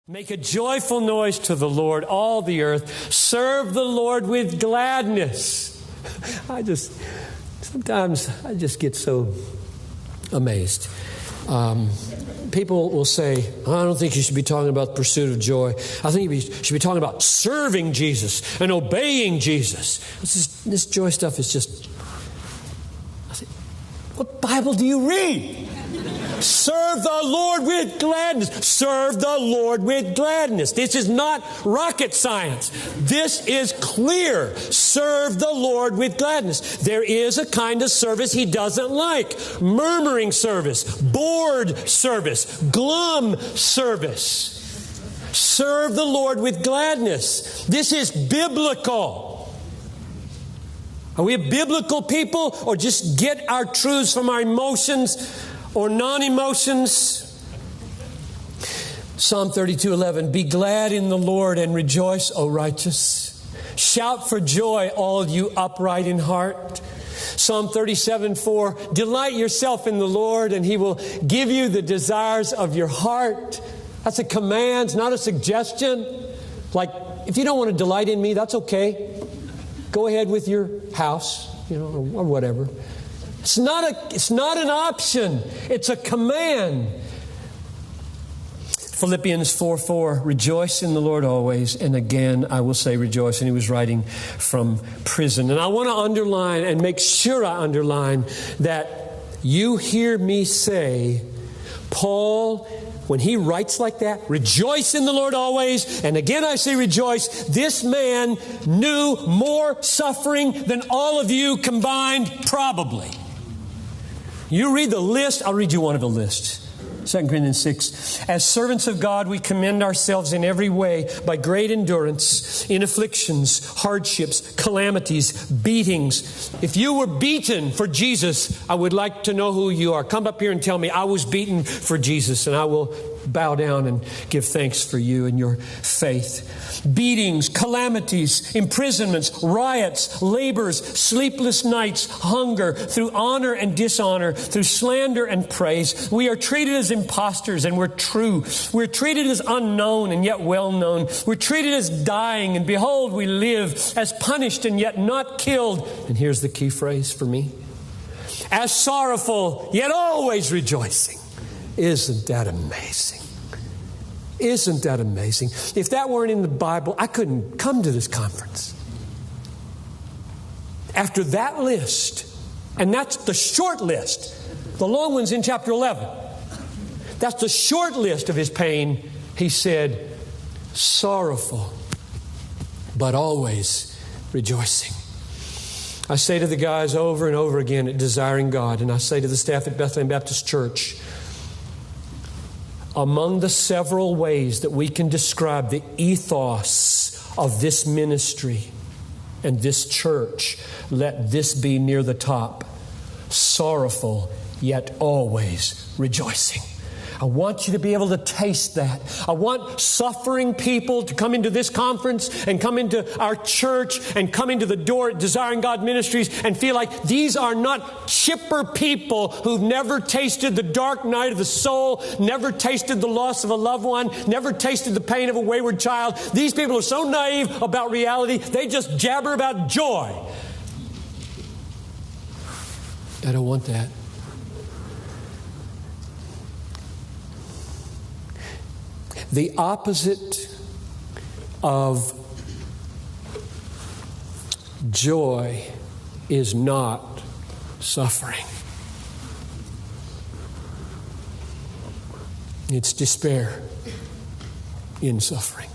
Make a joyful noise to the Lord, all the earth. Serve the Lord with gladness. Sometimes I just get so amazed. People will say, I don't think you should be talking about the pursuit of joy. I think you should be talking about serving Jesus and obeying Jesus. This joy stuff is just... I think, what Bible do you read? Serve the Lord with gladness. Serve the Lord with gladness. This is not rocket science. This is clear. Serve the Lord with gladness. There is a kind of service He doesn't like. Murmuring service, bored service, glum service. Serve the Lord with gladness. This is biblical. Are we a biblical people, or just get our truths from our emotions or non-emotions? Psalm 32:11, be glad in the Lord and rejoice, O righteous. Shout for joy, all you upright in heart. Psalm 37:4, delight yourself in the Lord and He will give you the desires of your heart. That's a command, it's not a suggestion. Like, if you don't want to delight in me, that's okay. Go ahead with your house, or whatever. It's not an option. It's a command. Philippians 4:4, rejoice in the Lord always. And again, I will say rejoice. And he was writing from prison. And I want to underline and make sure I underline that you hear me say, Paul, when he writes like that, rejoice in the Lord always, and again I say rejoice, this man knew more suffering than all of you combined, probably. You read the list, I'll read you one of the lists. 2 Corinthians 6. As servants of God, we commend ourselves in every way by great endurance in afflictions, hardships, calamities, beatings. If you were beaten for Jesus, I would like to know who you are. Come up here and tell me, I was beaten for Jesus, and I will bow down and give thanks for you and your faith. Beatings, calamities, imprisonments, riots, labors, sleepless nights, hunger, through honor and dishonor, through slander and praise. We are treated as impostors and we're true. We're treated as unknown and yet well known. We're treated as dying and behold we live, as punished and yet not killed. And here's the key phrase for me. As sorrowful yet always rejoicing. Isn't that amazing? Isn't that amazing? If that weren't in the Bible, I couldn't come to this conference. After that list, and that's the short list, the long one's in chapter 11. That's the short list of his pain. He said, sorrowful, but always rejoicing. I say to the guys over and over again at Desiring God, and I say to the staff at Bethlehem Baptist Church, among the several ways that we can describe the ethos of this ministry and this church, let this be near the top. Sorrowful, yet always rejoicing. I want you to be able to taste that. I want suffering people to come into this conference and come into our church and come into the door at Desiring God Ministries and feel like these are not chipper people who've never tasted the dark night of the soul, never tasted the loss of a loved one, never tasted the pain of a wayward child. These people are so naive about reality, they just jabber about joy. I don't want that. The opposite of joy is not suffering. It's despair in suffering.